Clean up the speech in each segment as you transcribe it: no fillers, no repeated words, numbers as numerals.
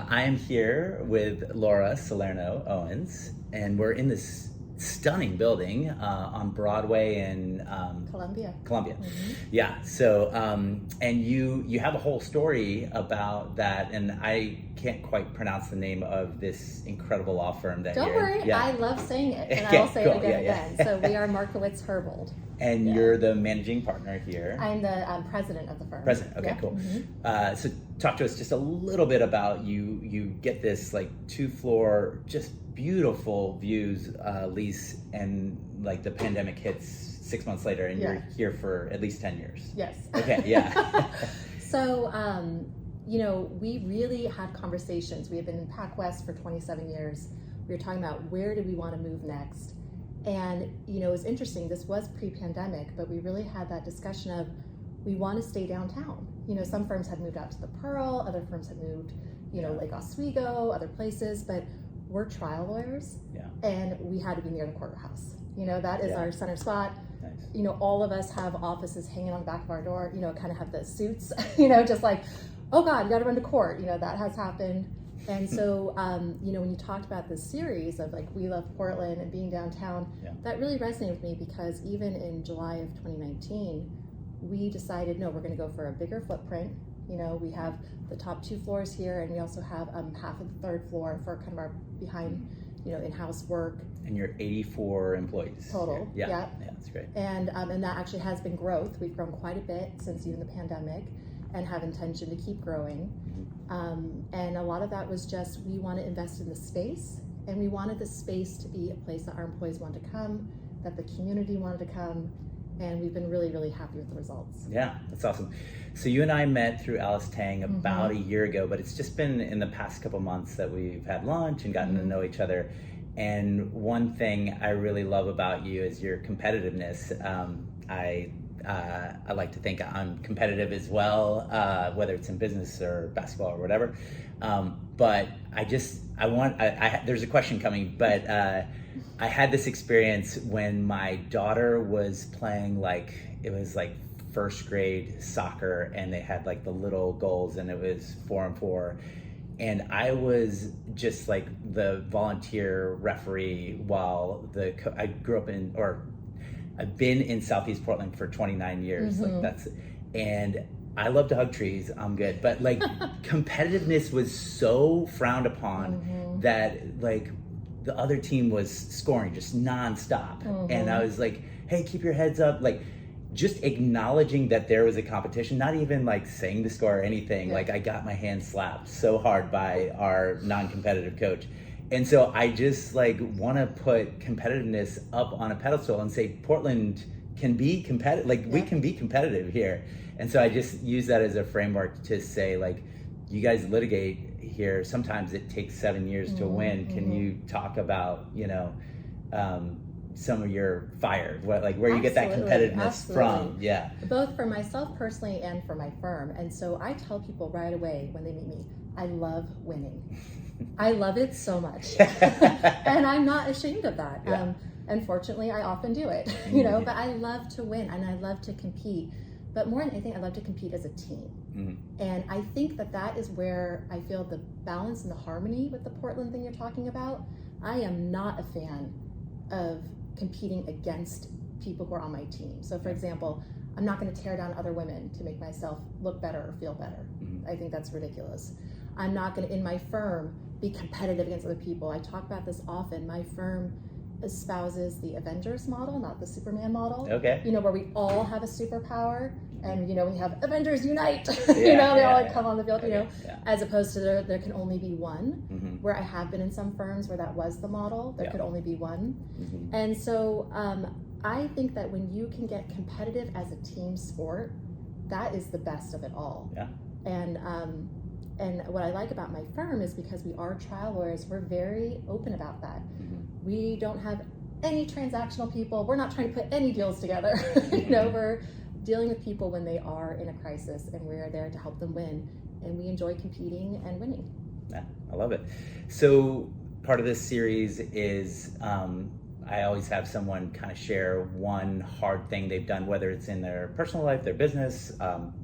I am here with Laura Salerno Owens, and we're in this stunning building on Broadway in Columbia. Mm-hmm. Yeah. So, and you have a whole story about that, and I can't quite pronounce the name of this incredible law firm that Don't worry, yeah. I love saying it, and I will say cool. it again. So we are Markowitz Herbold. And you're the managing partner here. I'm the president of the firm. President, okay, cool. Mm-hmm. So talk to us just a little bit about you get this like 2-floor, just beautiful views lease, and like the pandemic hits 6 months later, and you're here for at least 10 years. Yes. Okay, yeah. So, we really had conversations. We have been in Pac West for 27 years. We were talking about where do we want to move next. And, it was interesting. This was pre-pandemic, but we really had that discussion of we want to stay downtown. Some firms had moved out to the Pearl, other firms had moved, Lake Oswego, other places, but we're trial lawyers, and we had to be near the courthouse. That is our center spot. Nice. All of us have offices hanging on the back of our door, kind of have the suits, just like, oh God, you got to run to court. That has happened. And so, when you talked about this series of like, we love Portland and being downtown, that really resonated with me because even in July of 2019, we decided, no, we're going to go for a bigger footprint. We have the top 2 floors here, and we also have half of the 3rd floor for kind of our behind, in-house work. And you're 84 employees. Total. Yeah, that's great. And that actually has been growth. We've grown quite a bit since even the pandemic, and have intention to keep growing. And a lot of that was just, we want to invest in the space, and we wanted the space to be a place that our employees wanted to come, that the community wanted to come, and we've been really, really happy with the results. Yeah, that's awesome. So you and I met through Alice Tang about a year ago, but it's just been in the past couple months that we've had lunch and gotten to know each other. And one thing I really love about you is your competitiveness. I like to think I'm competitive as well, whether it's in business or basketball or whatever. But there's a question coming, but I had this experience when my daughter was playing it was like 1st grade soccer, and they had like the little goals, and it was 4-on-4. And I was just like the volunteer referee while I grew up I've been in Southeast Portland for 29 years. And I love to hug trees. I'm good. But like competitiveness was so frowned upon that like the other team was scoring just nonstop. And I was like, hey, keep your heads up. Like just acknowledging that there was a competition, not even like saying the score or anything. Like I got my hand slapped so hard by our non-competitive coach. And so I just like want to put competitiveness up on a pedestal and say Portland can be competitive. Like we can be competitive here. And so I just use that as a framework to say like, you guys litigate here. Sometimes it takes 7 years to win. Can you talk about, some of your fire, where you get that competitiveness from? Yeah. Both for myself personally and for my firm. And so I tell people right away when they meet me, I love winning. I love it so much. And I'm not ashamed of that. Unfortunately, I often do it, but I love to win and I love to compete. But more than anything, I love to compete as a team. And I think that is where I feel the balance and the harmony with the Portland thing you're talking about. I am not a fan of competing against people who are on my team. So for example, I'm not going to tear down other women to make myself look better or feel better. I think that's ridiculous. I'm not going to, in my firm, be competitive against other people. I talk about this often. My firm espouses the Avengers model, not the Superman model. Okay. Where we all have a superpower, and we have Avengers Unite. They all come on the field. As opposed to there can only be one. Where I have been in some firms where that was the model, there could only be one. And so I think that when you can get competitive as a team sport, that is the best of it all. And what I like about my firm is because we are trial lawyers, we're very open about that. We don't have any transactional people. We're not trying to put any deals together. We're dealing with people when they are in a crisis, and we're there to help them win. And we enjoy competing and winning. Yeah, I love it. So part of this series is I always have someone kind of share one hard thing they've done, whether it's in their personal life, their business,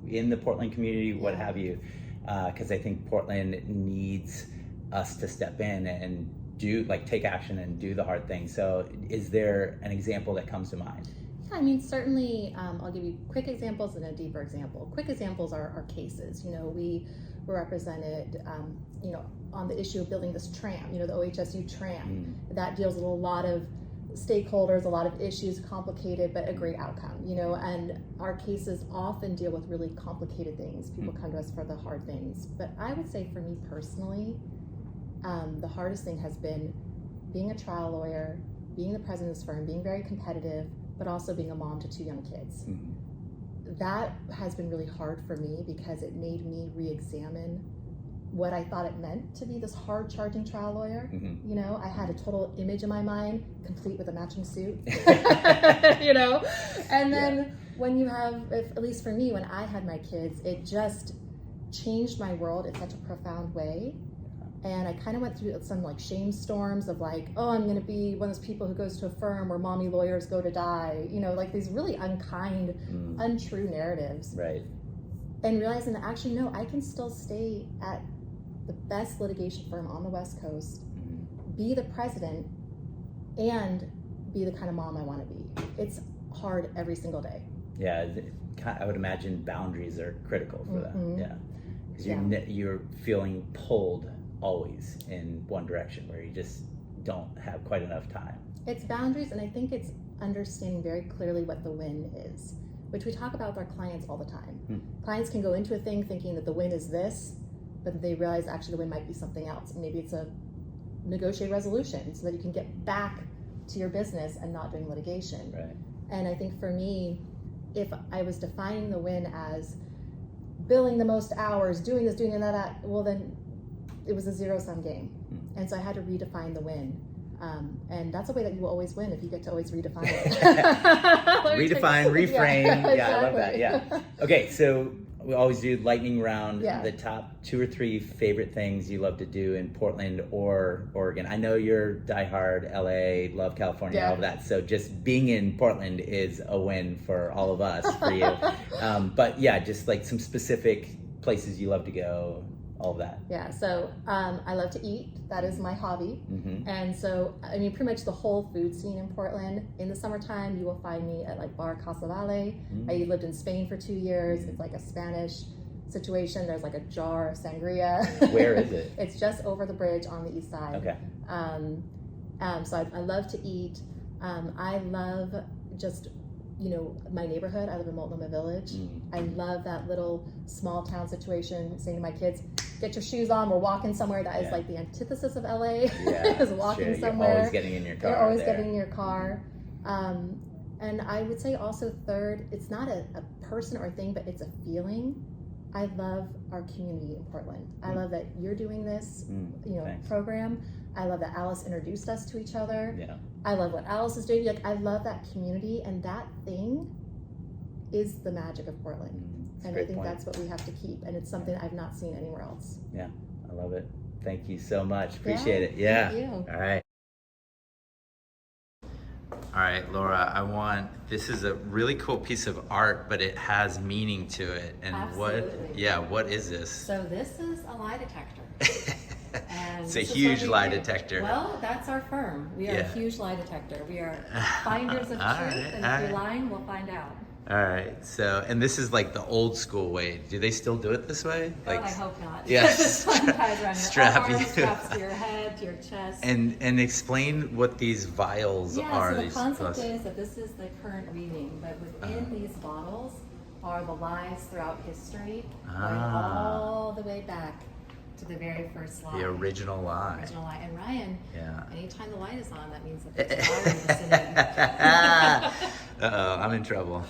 in the Portland community, what have you. because I think Portland needs us to step in and take action and do the hard thing. So is there an example that comes to mind? Yeah, I mean, certainly, I'll give you quick examples and a deeper example. Quick examples are cases. We were represented, on the issue of building this tram, the OHSU tram. That deals with a lot of stakeholders, a lot of issues, complicated, but a great outcome, and our cases often deal with really complicated things. People come to us for the hard things. But I would say for me personally, the hardest thing has been being a trial lawyer, being the president of this firm, being very competitive, but also being a mom to 2 young kids. That has been really hard for me because it made me re-examine what I thought it meant to be this hard charging trial lawyer. I had a total image in my mind, complete with a matching suit, and then when you have, at least for me, when I had my kids, it just changed my world in such a profound way. And I kind of went through some shame storms of I'm going to be one of those people who goes to a firm where mommy lawyers go to die, these really unkind, untrue narratives. Right. And realizing that actually, no, I can still stay at the best litigation firm on the West Coast, be the president, and be the kind of mom I want to be. It's hard every single day. Yeah, I would imagine boundaries are critical for that. Yeah, because you're feeling pulled always in one direction where you just don't have quite enough time. It's boundaries, and I think it's understanding very clearly what the win is, which we talk about with our clients all the time. Clients can go into a thing thinking that the win is this, but they realize actually the win might be something else. Maybe it's a negotiated resolution so that you can get back to your business and not doing litigation. Right. And I think for me, if I was defining the win as billing the most hours, doing this, doing that, well then it was a zero-sum game. And so I had to redefine the win. And that's a way that you will always win if you get to always redefine it. Redefine, reframe. Yeah, exactly. I love that. Yeah. Okay, so we always do lightning round. Yeah. The top 2 or 3 favorite things you love to do in Portland or Oregon. I know you're diehard, LA, love California, all of that. So just being in Portland is a win for all of us, for you. But yeah, just some specific places you love to go. All of that. Yeah, so I love to eat. That is my hobby. And so, I mean, pretty much the whole food scene in Portland. In the summertime, you will find me at Bar Casa Valle. I lived in Spain for 2 years. It's a Spanish situation. There's a jar of sangria. Where is it? It's just over the bridge on the east side. Okay. So I love to eat. I love just my neighborhood. I live in Multnomah Village. I love that little small town situation, saying to my kids, get your shoes on, we're walking somewhere. That is the antithesis of LA, is walking somewhere. You're always getting in your car. You're always getting in your car. And I would say also third, it's not a person or a thing, but it's a feeling. I love our community in Portland. I love that you're doing this program. I love that Alice introduced us to each other. Yeah. I love what Alice is doing. I love that community, and that thing is the magic of Portland. And I think that's what we have to keep. And it's something I've not seen anywhere else. Yeah, I love it. Thank you so much. Appreciate it. Yeah. Thank you. All right. All right, Laura, this is a really cool piece of art, but it has meaning to it. And Absolutely. what is this? So this is a lie detector. And it's a huge lie detector. Well, that's our firm. We are a huge lie detector. We are finders of truth, and if you're lying, we'll find out. All right. So, and this is the old school way. Do they still do it this way? I hope not. Yes. Strap you. Straps to your head, to your chest. And explain what these vials are. So the concept is that this is the current reading, but within these bottles are the lies throughout history, going all the way back to the very first lie. The original lie. And Ryan, anytime the light is on, that means that there's a lie in the vicinity. Uh-oh, I'm in trouble.